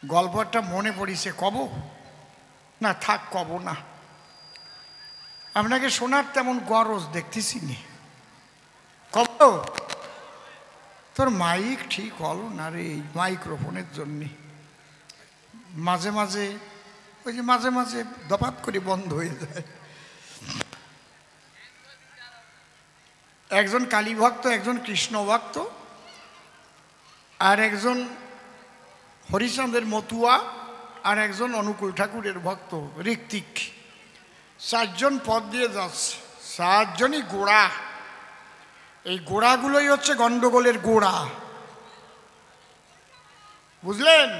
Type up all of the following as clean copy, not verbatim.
গল্পটা মনে পড়িছে, কব না? থাক, কব না। আপনাকে শোনার তেমন গরজ দেখতেছি নি। কব? তোর মাইক ঠিক হলো না রে, এই মাইক্রোফোনের জন্যে মাঝে মাঝে ওই যে মাঝে মাঝে দপাত করে বন্ধ হয়ে যায়। একজন কালী ভক্ত, একজন কৃষ্ণ ভক্ত, আর একজন হরিচাঁদের মতুয়া, আর একজন অনুকূল ঠাকুরের ভক্ত ঋত্বিক, চারজন পথ দিয়ে যাচ্ছে। চারজনই গোড়া। এই গোড়াগুলোই হচ্ছে গন্ডগোলের গোড়া, বুঝলেন?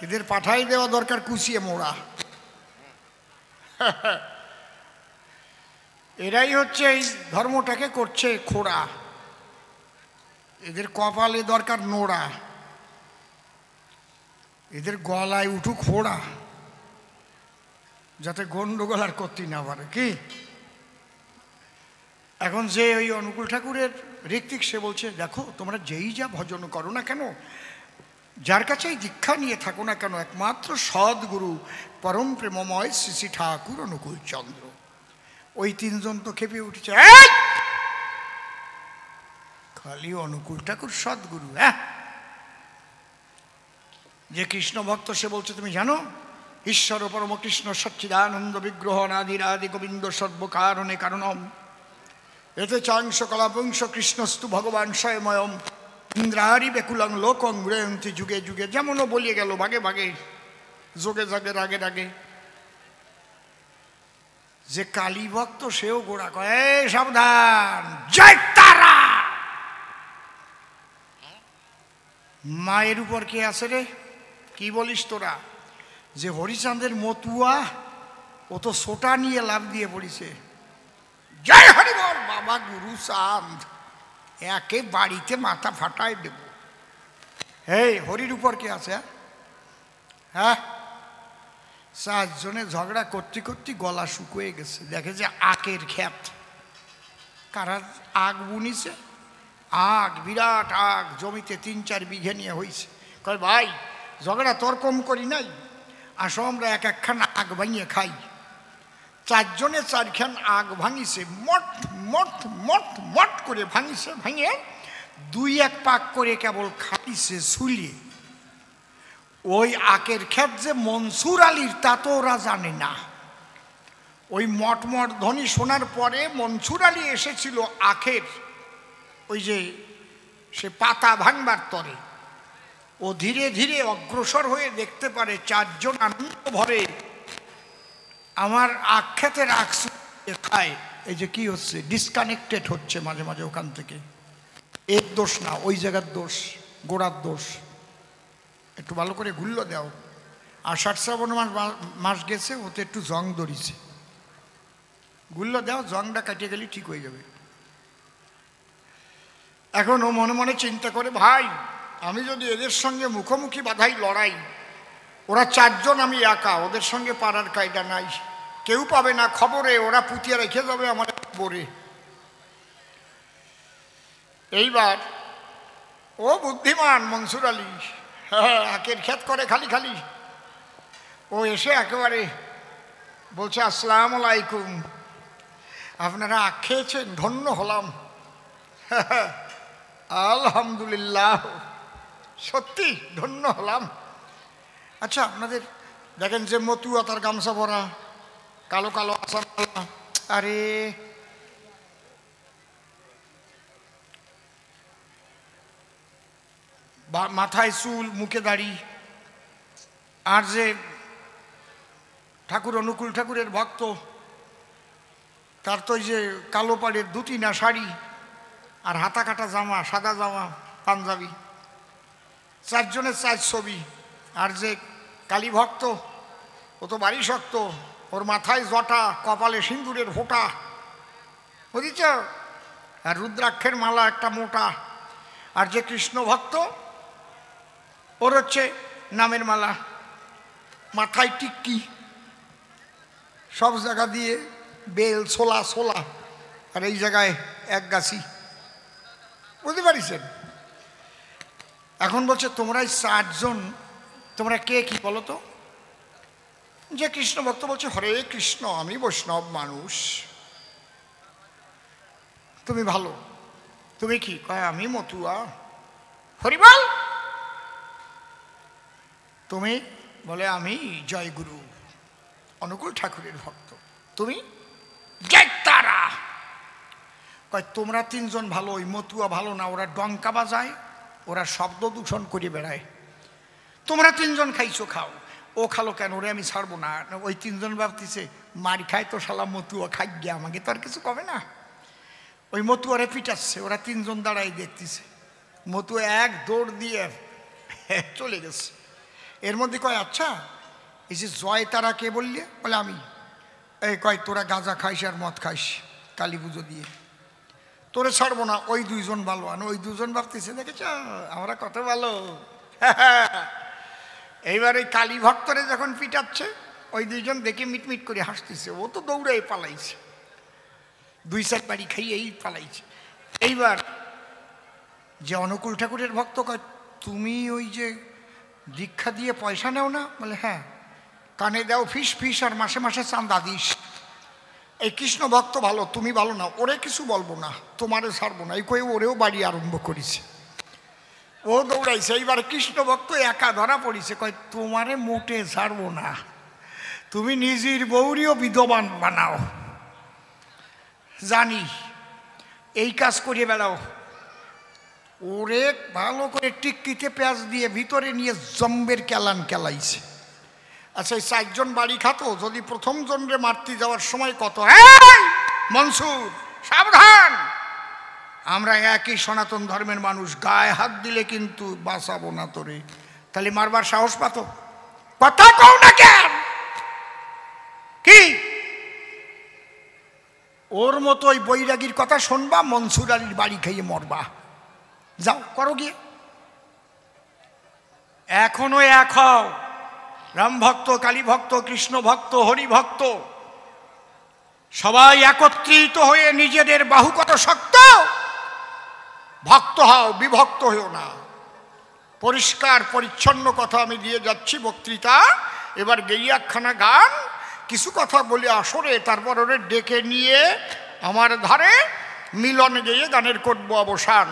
এদের পাঠাই দেওয়া দরকার কুচিয়ে মোড়া। এরাই হচ্ছে এই ধর্মটাকে করছে খোড়া। এদের কপালে দরকার নোড়া, এদের গলায় উঠুক খোড়া, যাতে গন্ডগোল আর করতে না পারে। কি এখন যে ওই অনুকূল ঠাকুরের ঋত্বিক, সে বলছে, দেখো তোমরা যেই যা ভজন করো না কেন, যার কাছেই দীক্ষা নিয়ে থাকো না কেন, একমাত্র সদ্গুরু পরম প্রেমময় শ্রী শ্রী ঠাকুর অনুকূল চন্দ্র। ওই তিনজন তো খেপে উঠেছে, খালি অনুকূল ঠাকুর সদ্গুরু? হ্যাঁ, যে কৃষ্ণ ভক্ত সে বলছে, তুমি জানো ঈশ্বর পরম কৃষ্ণ সচ্চিদানন্দ বিগ্রহ নাদিরাদি গোবিন্দ সর্বকারণে কারণম এতে চাংশ কলাপংশ কৃষ্ণস্তু ভগবান স্বয়ময়ম ইন্দ্রারি বেকুলং লোকং গ্রহন্তি যুগে যুগে। যেমনও বলিয়ে গেল ভাগে ভাগে, যোগে যোগে রাগে রাগে। যে কালী ভক্ত সেও গোড়া কয়, সাবধান, জয় তারা। মায়ের উপর কে আছে রে? কি বলিস তোরা? যে হরিচাঁদের মতুয়া, ও তো সোটা নিয়ে লাভ দিয়ে পড়িছে। জয় হরি বল বাবা গুরু চাঁদ, একে বাড়িতে মাথা ফাটাই দেব। এই হরির উপর কে আছে? হ্যাঁ, চারজনে ঝগড়া করতে করতে গলা শুকিয়ে গেছে। দেখে যে আখের ক্ষেত, কারা আগ বুনিছে, আগ, বিরাট আগ, জমিতে 3-4 বিঘে নিয়ে হয়েছে। কয় ভাই, ঝগড়া তোর কম করি নাই, আসো আমরা এক একখান আগ ভাঙিয়ে খাই। চারজনে 4খান আগ ভাঙিছে, মট মট মট মট করে ভাঙিছে। ভাঙিয়ে 2-1 পাক করে কেবল খাইছে শুলিয়ে। ওই আখের ক্ষেত যে মনসুর আলীর, তা তো ওরা জানে না। ওই মটমট ধ্বনি শোনার পরে মনসুর আলী এসেছিল আখের ওই যে সে পাতা ভাঙবার তরে। ও ধীরে ধীরে অগ্রসর হয়ে দেখতে পারে চারজন আনন্দ ভরে আমার আখ্যাতের আখ খায়। এই যে কি হচ্ছে, ডিসকানেক্টেড হচ্ছে মাঝে মাঝে ওখান থেকে। এর দোষ না, ওই জায়গার দোষ, গোড়ার দোষ। একটু ভালো করে গুল্ল দাও। আষাঢ় শ্রাবণ মাস গেছে, ওতে একটু জং ধরিছে, গুল্ল দাও, জংটা কাটিয়ে গেলে ঠিক হয়ে যাবে। এখন ও মনে মনে চিন্তা করে, ভাই আমি যদি এদের সঙ্গে মুখোমুখি বাধাই লড়াই, ওরা চারজন, আমি একা, ওদের সঙ্গে পারার কায়দা নাই, কেউ পাবে না খবরে, ওরা পুঁতিয়া রেখে যাবে আমার বরে। এইবার ও বুদ্ধিমান মনসুর আলী, হ্যাঁ, আখের ক্ষেত করে খালি খালি। ও এসে একেবারে বলছে, আসসালামু আলাইকুম, আপনারা আখ খেয়েছেন? ধন্য হলাম। আলহামদুলিল্লাহ, সত্যি ধন্য হলাম। আচ্ছা, আপনাদের দেখেন যে মতুয়া, তার গামছা ভরা, কালো কালো আসান, আরে মাথায় চুল, মুখে দাড়ি। আর যে ঠাকুর অনুকূল ঠাকুরের ভক্ত, তার তো ওই যে কালো পাড়ের 2-3 শাড়ি আর হাতা কাটা জামা, সাদা জামা, পাঞ্জাবি, চারজনের 4 ছবি। আর যে কালী ভক্ত, ও তো বাড়ি শক্ত, ওর মাথায় জটা, কপালে সিঁদুরের ফোঁটা, বুঝেছ, আর রুদ্রাক্ষের মালা একটা মোটা। আর যে কৃষ্ণ ভক্ত, ওর হচ্ছে নামের মালা, মাথায় টিক্কি, সব জায়গা দিয়ে বেল, ছোলা ছোলা, আর এই জায়গায় 1 গাছি, বুঝতে পারিছেন? এখন বলছে, তোমরা 4জন তোমরা কে কি বলো তো? যে কৃষ্ণ ভক্ত বলছে হরে কৃষ্ণ, আমি বৈষ্ণব মানুষ। তুমি ভালো, তুমি কি? কয় আমি মতুয়া। হরিবল। তুমি? বলে আমি জয়গুরু অনুকূল ঠাকুরের ভক্ত। তুমি? জয় তারা। কয় তোমরা তিনজন ভালো, ওই মতুয়া ভালো না, ওরা ডঙ্কা বাজায়, ওরা শব্দ দূষণ করে বেড়ায়। তোমরা তিনজন খাইছো, খাও। ও খালো কেন? ওরে আমি ছাড়বো না। ওই তিনজন ভাবতেছে মার খায় তো শালা মতুয়া, খাই গিয়া আমাকে তো আর কিছু কবে না। ওই মতুয়ারে পিটাচ্ছে, ওরা তিনজন দাঁড়াই দেখতেছে। মতুয়া এক দৌড় দিয়ে চলে গেছে। এর মধ্যে কয় আচ্ছা এই যে জয় তারা কে বললে? বলে আমি। এই কয় তোরা গাঁজা খাইস আর মদ খাইস কালী পুজো দিয়ে, তোরে ছাড়বো না। ওই দুইজন ভালো। আর ওই দুজন ভাবতেছে দেখেছ আমরা কত ভালো। এইবার ওই কালী ভক্তরে যখন পিটাচ্ছে, ওই দুইজন দেখে মিটমিট করে হাসতেছে। ও তো দৌড়ে পালাইছে, 2-4 বাড়ি খাইয়েই পালাইছে। এইবার যে অনুকূল ঠাকুরের ভক্ত কয় তুমি ওই যে দীক্ষা দিয়ে পয়সা নেও না? বলে হ্যাঁ। কানে দাও ফিস ফিস আর মাসে মাসে চাঁদা দিস। এই কৃষ্ণ ভক্ত ভালো, তুমি ভালো না, ওরে কিছু বলবো না, তোমারে ছাড়বো না। এই কয়ে ওরেও বাড়ি আরম্ভ করেছে। ও দৌড়াইছে। এইবার কৃষ্ণ ভক্ত একা ধরা পড়িছে। কয় তোমারে মোটে ছাড়বো না, তুমি নিজের বউরিও বিধবান বানাও। জানি এই কাজ করিয়ে বেড়াও। ওরে ভালো করে টিক্কিতে পেঁয়াজ দিয়ে ভিতরে নিয়ে জম্বের কেলান কেলাইছে। আচ্ছা এই 4 জন বাড়ি খাতো, যদি প্রথম জনরে মারতে যাওয়ার সময় কত মনসুর সাবধান, আমরা একই সনাতন ধর্মের মানুষ, গায়ে হাত দিলে কিন্তু বাঁচাবো না তোরে। তাহলে মারবার সাহস পাতো? কথা কও না কেন? কি ওর মতো ওই বৈরাগীর কথা শুনবা, মনসুর আলীর বাড়ি খাইয়ে মরবা। যাও করো গিয়ে। এখনো এক হও, রাম ভক্ত, কালী ভক্ত, কৃষ্ণ ভক্ত, হরি ভক্ত, সবাই একত্রিত হয়ে নিজেদের বাহু কত শক্ত, ভক্ত হও, বিভক্ত হও না। পরিষ্কার পরিচ্ছন্ন কথা আমি দিয়ে যাচ্ছি বক্তৃতা। এবার গেইয়াখানা গান কিছু কথা বলে আসরে, তারপর ওরে ডেকে নিয়ে আমার ধারে মিলন গেয়ে গানের করবো অবসান।